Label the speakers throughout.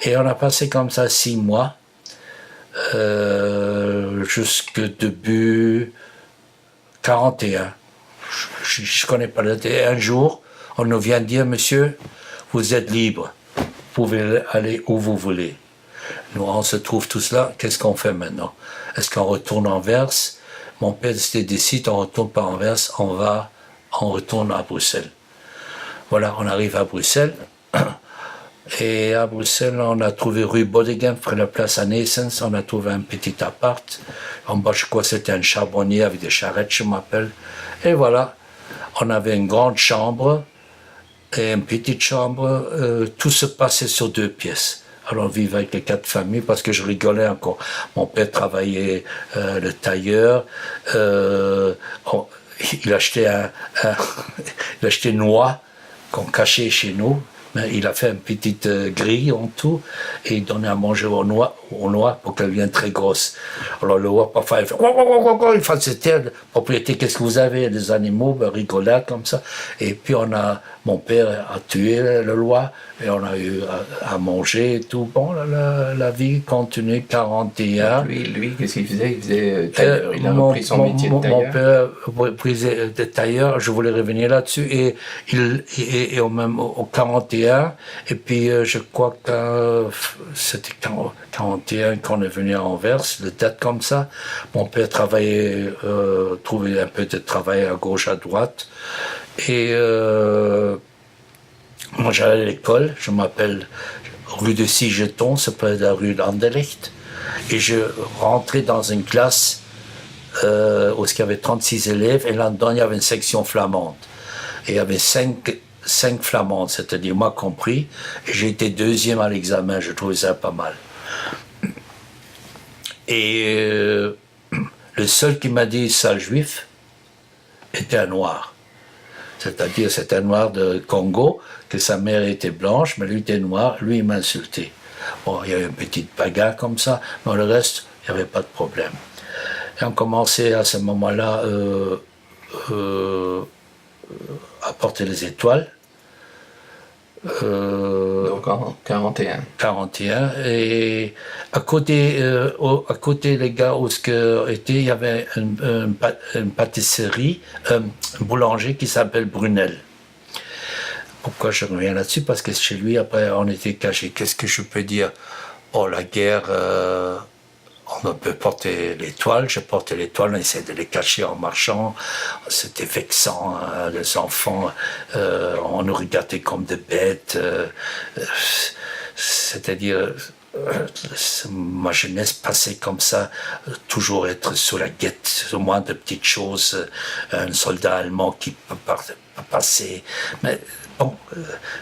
Speaker 1: Et on a passé comme ça 6 mois, jusque début 41. Je connais pas le date. Et un jour, on nous vient dire, monsieur, vous êtes libre. Vous pouvez aller où vous voulez. Nous, on se trouve tous là. Qu'est-ce qu'on fait maintenant? Est-ce qu'on retourne en Anvers? Mon père décide, on retourne pas en Anvers, on retourne à Bruxelles. Voilà, on arrive à Bruxelles. Et à Bruxelles, on a trouvé rue Bodegem, près de la place à Naissance, on a trouvé un petit appart. En bas, je crois que c'était un charbonnier avec des charrettes, je m'appelle. Et voilà, on avait une grande chambre et une petite chambre. Tout se passait sur 2 pièces. Alors on vivait avec les 4 familles parce que je rigolais encore. Mon père travaillait le tailleur. Il achetait il achetait une noix qu'on cachait chez nous. Mais il a fait une petite grille en tout et il donnait à manger aux noix pour qu'elles viennent très grosses. Alors le roi, parfois, il fait « il fait c'était propriété, qu'est-ce que vous avez? Des animaux, rigolade comme ça. » Et puis mon père a tué le roi et on a eu à manger et tout. Bon, la vie continue, 41.
Speaker 2: Lui, qu'est-ce qu'il faisait? Il faisait tailleur. Il a repris son métier de tailleur.
Speaker 1: Mon père reprisait de tailleur, je voulais revenir là-dessus. Et même au 41, et puis je crois que c'était 41 qu'on est venu à Anvers, de date comme ça. Mon père travaillait, trouvait un peu de travail à gauche, à droite. Et moi j'allais à l'école, je m'appelle rue de Sigeton, c'est près de la rue d'Anderlecht. Et je rentrais dans une classe où il y avait 36 élèves, et là-dedans il y avait une section flamande. Et il y avait 5 flamandes, c'est-à-dire moi compris, et j'ai été 2e à l'examen, je trouvais ça pas mal. Et le seul qui m'a dit sale juif était un noir. C'est-à-dire, c'est un noir de Congo, que sa mère était blanche, mais lui était noir, lui il m'a insulté. Bon, il y avait une petite bagarre comme ça, mais le reste, il n'y avait pas de problème. Et on commençait à ce moment-là à porter les étoiles.
Speaker 2: Donc en 41.
Speaker 1: 41. Et à côté les gars où il y avait une pâtisserie, un boulanger qui s'appelle Brunel. Pourquoi je reviens là-dessus? Parce que chez lui, après, on était cachés. Qu'est-ce que je peux dire? Oh, la guerre, on peut porter l'étoile. Je portais l'étoile, on essayait de les cacher en marchant. C'était vexant, hein, les enfants, on nous regardait comme des bêtes. C'est-à-dire, ma jeunesse passait comme ça, toujours être sous la guette, au moins de petites choses, un soldat allemand qui peut passer. Mais bon,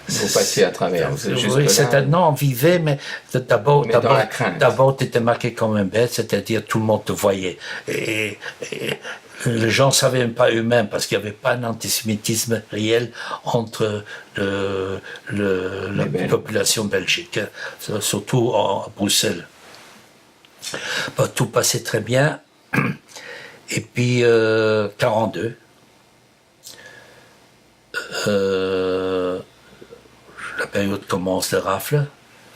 Speaker 2: vous passiez à travers.
Speaker 1: Oui, non, on vivait, mais d'abord, tu étais marqué comme un bête, c'est-à-dire tout le monde te voyait. Et les gens ne savaient même pas eux-mêmes, parce qu'il n'y avait pas d'antisémitisme réel entre la population belgique, surtout à Bruxelles. Bon, tout passait très bien. Et puis, 42. La période commence de rafle.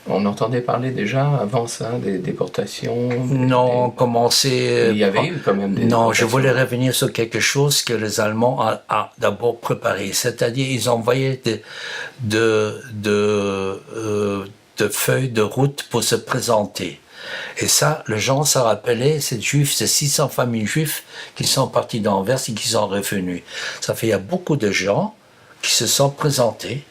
Speaker 2: On entendait parler déjà avant ça des déportations?
Speaker 1: Non, on commençait...
Speaker 2: Il y avait eu quand même des
Speaker 1: Non,
Speaker 2: déportations.
Speaker 1: je voulais revenir sur quelque chose que les Allemands ont d'abord préparé. C'est-à-dire, ils envoyaient de feuilles de route pour se présenter. Et ça, les gens s'en rappelaient, c'est 600 familles juives qui sont parties d'Anvers et qui sont revenues. Ça fait, il y a beaucoup de gens qui se sont présentés.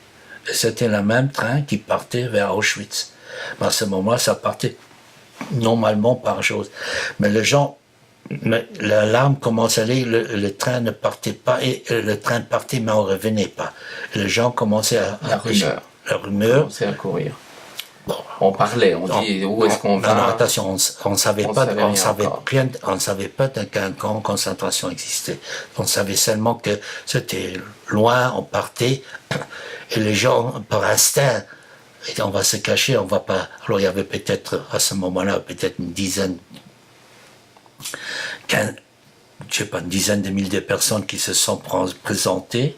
Speaker 1: Et c'était le même train qui partait vers Auschwitz. Mais à ce moment-là, ça partait normalement par chose. Mais les gens, l'alarme commençait à aller, le train ne partait pas, et le train partait, mais on ne revenait pas. Et les gens commençaient
Speaker 2: La rumeur commençait à courir.
Speaker 1: Bon,
Speaker 2: on parlait, on dit où est-ce qu'on va.
Speaker 1: Non, attention, on ne savait pas qu'un camp de concentration existait. On savait seulement que c'était loin, on partait, et les gens, par instinct, on va se cacher, on va pas. Alors il y avait peut-être, à ce moment-là, peut-être une dizaine de milliers de personnes qui se sont présentées,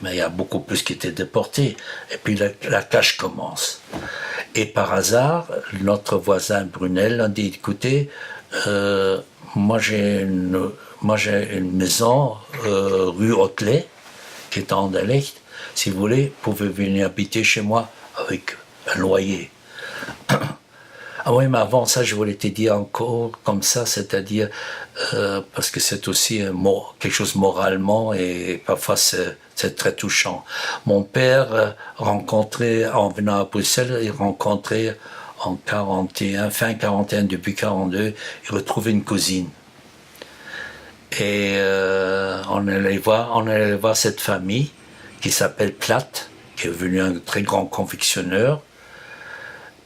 Speaker 1: mais il y a beaucoup plus qui étaient déportés. Et puis la cache commence. Et par hasard, notre voisin Brunel a dit, écoutez, moi j'ai une maison rue Hotelet, qui est en Anderlecht. Si vous voulez, vous pouvez venir habiter chez moi avec un loyer. Ah oui, mais avant ça, je voulais te dire encore comme ça, c'est-à-dire, parce que c'est aussi quelque chose moralement et parfois c'est très touchant. Mon père rencontrait, en venant à Bruxelles, il rencontrait en 41, fin 41, début 42, il retrouvait une cousine. Et on allait voir cette famille qui s'appelle Platt, qui est devenu un très grand confectionneur.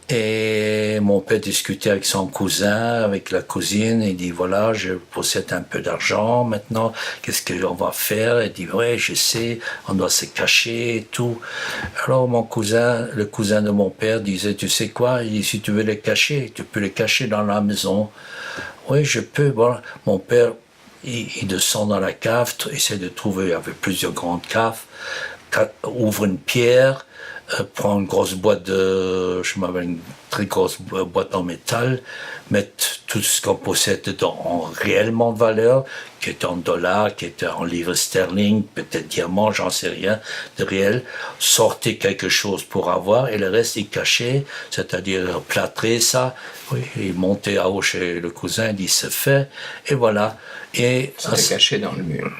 Speaker 1: Et mon père discutait avec son cousin, avec la cousine, et il dit voilà, je possède un peu d'argent maintenant, qu'est-ce qu'on va faire? Il dit ouais, je sais, on doit se cacher et tout. Alors mon cousin, le cousin de mon père disait tu sais quoi? Il dit si tu veux les cacher, tu peux les cacher dans la maison. Oui, je peux. Bon, mon père, il descend dans la cave, essaie de trouver, il y avait plusieurs grandes caves, ouvre une pierre, prend une grosse boîte une très grosse boîte en métal, mettre tout ce qu'on possède dedans en réellement de valeur, qui est en dollars, qui est en livres sterling, peut-être diamants, j'en sais rien, de réel, sortez quelque chose pour avoir, et le reste il cachait, c'est-à-dire plâtrer ça, oui, il montait à haut chez le cousin, il dit c'est fait, et voilà. Et
Speaker 2: c'était caché dans le mur.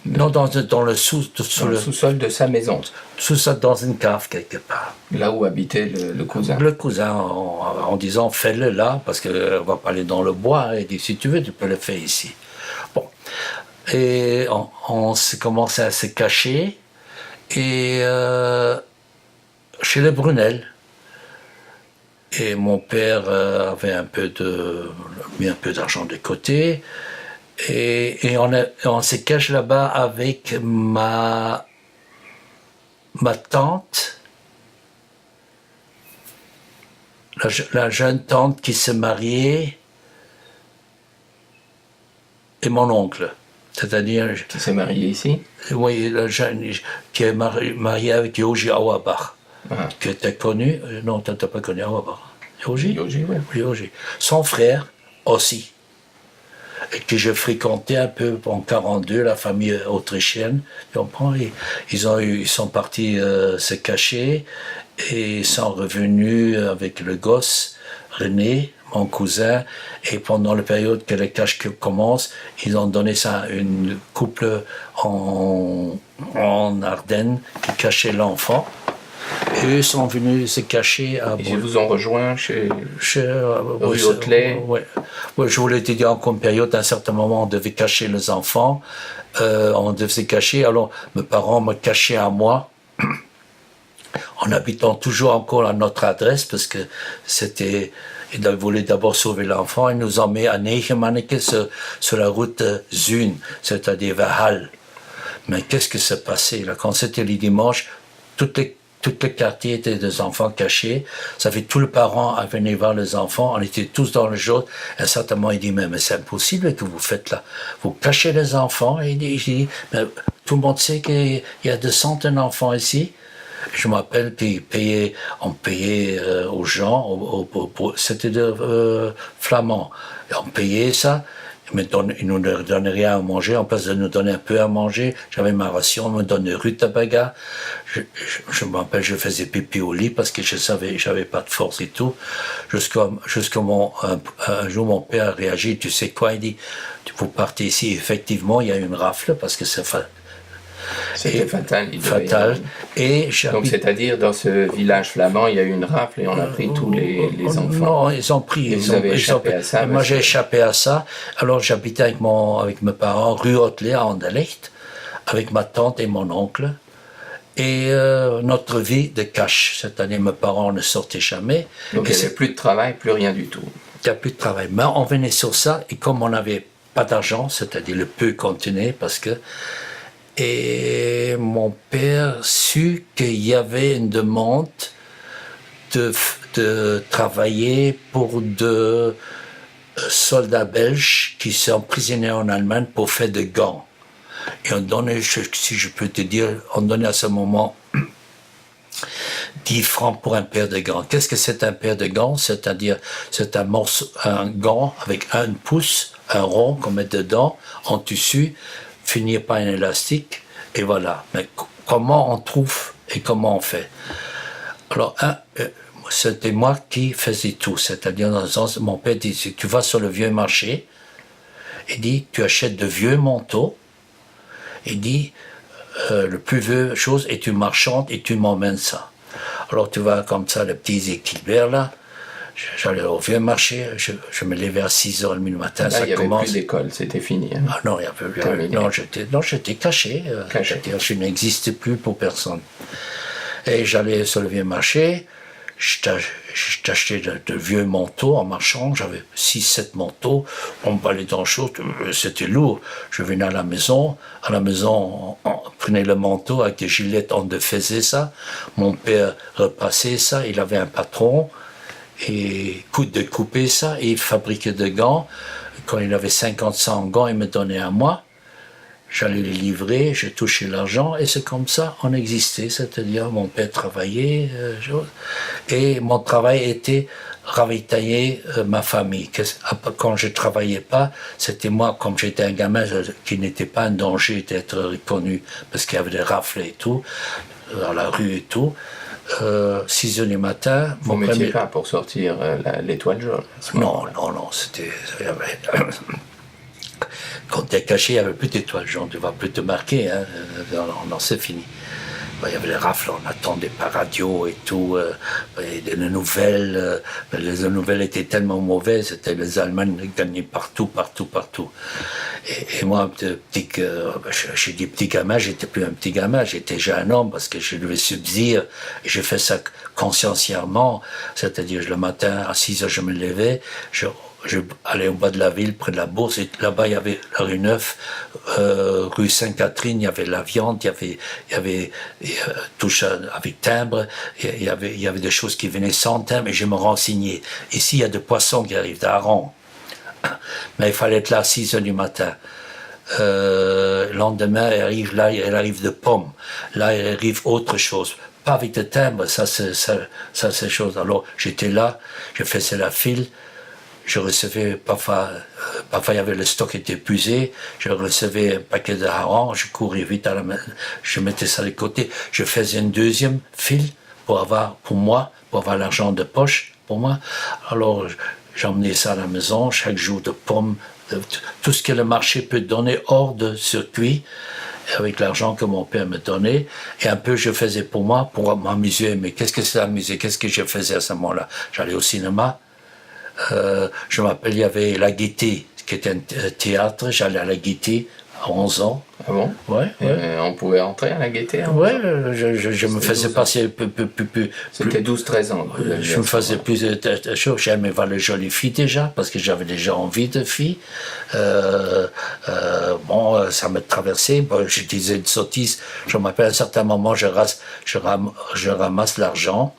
Speaker 1: Non, dans le
Speaker 2: sous-sol de sa maison.
Speaker 1: Sous-sol, dans une cave quelque part.
Speaker 2: Là où habitait le cousin.
Speaker 1: Le cousin, en disant fais-le là, parce qu'on ne va pas aller dans le bois. Il dit si tu veux, tu peux le faire ici. Bon. Et on commençait à se cacher. Et chez les Brunel. Et mon père avait mis un peu d'argent de côté. Et on se cache là-bas avec ma tante, la jeune tante qui s'est mariée, et mon oncle. C'est-à-dire...
Speaker 2: Qui s'est marié ici?
Speaker 1: Oui, la jeune qui est mariée avec Yoji Auerbach, qui était connu. Non, tu n'as pas connu Auerbach. Yoji,
Speaker 2: oui.
Speaker 1: Yoji. Son frère aussi. Et que je fréquentais un peu en 42, la famille autrichienne. Ils sont partis se cacher et sont revenus avec le gosse, René, mon cousin. Et pendant la période que le cache commence, ils ont donné ça à une couple en Ardennes qui cachait l'enfant. Et eux sont venus se cacher à...
Speaker 2: Ils vous ont rejoint chez rue Hotelet.
Speaker 1: Oui, je voulais te dire encore une période, à un certain moment, on devait cacher les enfants. On devait se cacher. Alors, mes parents me cachaient à moi, en habitant toujours encore à notre adresse, parce que c'était... Ils voulaient d'abord sauver l'enfant. Ils nous ont mis à Nijmegen sur la route Zun, c'est-à-dire vers Halle. Mais qu'est-ce qui s'est passé là? Quand c'était le dimanche, tout le quartier était des enfants cachés. Ça fait tout le parent à venir voir les enfants. On était tous dans le jaune. Et certainement, il dit, mais c'est impossible que vous faites là. Vous cachez les enfants. Et il dit, mais tout le monde sait qu'il y a 200 d'enfants ici. Je me rappelle qu'on payait aux gens, c'était de flamands. Et on payait ça. Ils ne nous donnaient rien à manger. En place de nous donner un peu à manger, j'avais ma ration, on me donnait rutabaga. Je me rappelle, je faisais pipi au lit parce que j'avais pas de force et tout. Jusqu'à un jour, mon père a réagi, tu sais quoi, il dit, vous partez ici, effectivement, il y a une rafle parce que
Speaker 2: c'était fatal.
Speaker 1: Fatal.
Speaker 2: Donc, c'est-à-dire, dans ce village flamand, il y a eu une rafle et on a pris tous les enfants.
Speaker 1: Non, ils ont pris.
Speaker 2: Vous avez échappé à ça?
Speaker 1: Moi, j'ai échappé à ça. Alors, j'habitais avec mes parents, rue Hotelet, à Anderlecht, avec ma tante et mon oncle. Et notre vie de cash. Cette année, mes parents ne sortaient jamais.
Speaker 2: Donc, il n'y avait plus de travail, plus rien du tout.
Speaker 1: Il n'y a plus de travail. Mais on venait sur ça, et comme on n'avait pas d'argent, c'est-à-dire le peu qu'on tenait, parce que... Et mon père sut qu'il y avait une demande de travailler pour deux soldats belges qui sont emprisonnés en Allemagne pour faire des gants. Et on donnait, si je peux te dire, on donnait à ce moment 10 francs pour un paire de gants. Qu'est-ce que c'est un paire de gants? C'est-à-dire, c'est un gant avec un pouce, un rond qu'on met dedans, en tissu, fini par un élastique, et voilà. Mais comment on trouve et comment on fait? Alors, c'était moi qui faisais tout. C'est-à-dire, dans le sens, mon père disait, tu vas sur le vieux marché, il dit, tu achètes de vieux manteaux, il dit, le plus vieux chose, et tu marchandes et tu m'emmènes ça. Alors tu vas comme ça, les petits équilibraires là, j'allais au vieux marché, je me levais à 6h30 le matin,
Speaker 2: là,
Speaker 1: ça
Speaker 2: il y
Speaker 1: commence.
Speaker 2: avait plus d'école, c'était fini. Hein.
Speaker 1: Ah non, il y avait non, j'étais caché. Je n'existais plus pour personne. Et j'allais sur le vieux marché, j'achetais de vieux manteaux en marchant, j'avais 6-7 manteaux, on me parlait dans le chaud, c'était lourd. Je venais à la maison, on prenait le manteau avec des gilettes, on défaisait ça. Mon père repassait ça, il avait un patron, et de couper ça, et il fabriquait des gants. Quand il avait 50-100 gants, il me donnait à moi. J'allais les livrer, je touchais l'argent, et c'est comme ça on existait. C'est-à-dire, mon père travaillait, et mon travail était ravitailler ma famille. Quand je travaillais pas, c'était moi, comme j'étais un gamin qui n'était pas un danger d'être reconnu, parce qu'il y avait des rafles et tout, dans la rue et tout. 6h du matin...
Speaker 2: Vous ne mettiez pas pour sortir l'étoile jaune?
Speaker 1: Non, c'était... Quand tu es caché, il n'y avait plus d'étoiles jaunes, tu ne vas plus te marquer, hein. Non, c'est fini. Il y avait les rafles, on attendait par radio et tout, et les nouvelles étaient tellement mauvaises, c'était les Allemands gagnaient partout. Et moi, j'ai dit petit gamin, j'étais plus un petit gamin, j'étais déjà un homme parce que je devais subsire, et je fais ça consciencièrement, c'est-à-dire le matin à 6h je me levais, je allais au bas de la ville, près de la bourse, et là-bas il y avait la rue Neuf, rue Sainte-Catherine, il y avait la viande, il y avait tout ça avec timbre, il y avait des choses qui venaient sans timbre, et je me renseignais. Ici il y a des poissons qui arrivent d'Aaron, mais il fallait être là à 6h du matin. Le lendemain, elle arrive de pommes. Là, elle arrive autre chose. Pas avec de timbre, ça c'est chose. Alors j'étais là, je faisais la file. Je recevais, parfois il y avait le stock qui était épuisé, je recevais un paquet de harengs, je courais vite à la main, je mettais ça de côté, je faisais une deuxième file pour avoir l'argent de poche pour moi. Alors j'emmenais ça à la maison, chaque jour de pommes, tout ce que le marché peut donner hors de circuit, avec l'argent que mon père me donnait, et un peu je faisais pour moi, pour m'amuser. Mais qu'est-ce que c'est amuser? Qu'est-ce que je faisais à ce moment-là? J'allais au cinéma. Je m'appelle, il y avait La Gaîté, qui était un théâtre, j'allais à La Gaîté à 11 ans.
Speaker 2: Ah bon?
Speaker 1: Ouais.
Speaker 2: On pouvait entrer à La Gaîté?
Speaker 1: Ouais, je me faisais passer plus.
Speaker 2: C'était 12-13 ans.
Speaker 1: Je me faisais plus de choses. J'aimais voir les jolies filles déjà, parce que j'avais déjà envie de filles. Ça me traversait. Je disais une sottise. Je m'appelle, à un certain moment, je ramasse l'argent.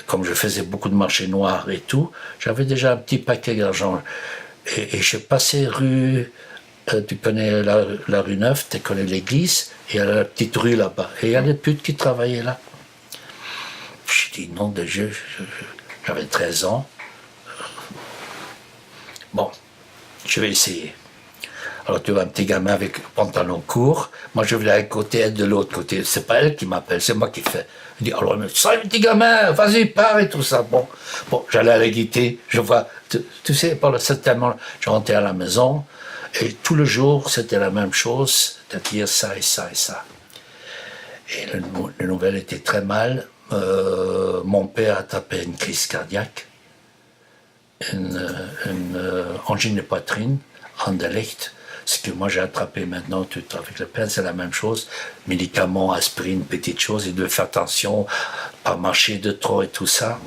Speaker 1: Comme je faisais beaucoup de marchés noirs et tout, j'avais déjà un petit paquet d'argent. Et je passais rue, tu connais la rue Neuf, tu connais l'église, et il y a la petite rue là-bas. Et il y a des putes qui travaillaient là. Je dis, nom de Dieu, j'avais 13 ans. Bon, je vais essayer. Alors tu vois un petit gamin avec pantalon court, moi je vais d'un côté, elle de l'autre côté. C'est pas elle qui m'appelle, c'est moi qui fais. Je dis, alors, salut petit gamin, vas-y, pars et tout ça. Bon, j'allais à la Gaîté, je vois, tu sais, certainement, je rentrais à la maison, et tout le jour, c'était la même chose, c'est-à-dire ça et ça et ça. Et les nouvelles étaient très mal. Mon père a tapé une crise cardiaque, une angine de poitrine, Anderlecht. Ce que moi j'ai attrapé maintenant tout avec le pain, c'est la même chose. Médicaments, aspirine, petites choses, il devait faire attention, pas marcher de trop et tout ça.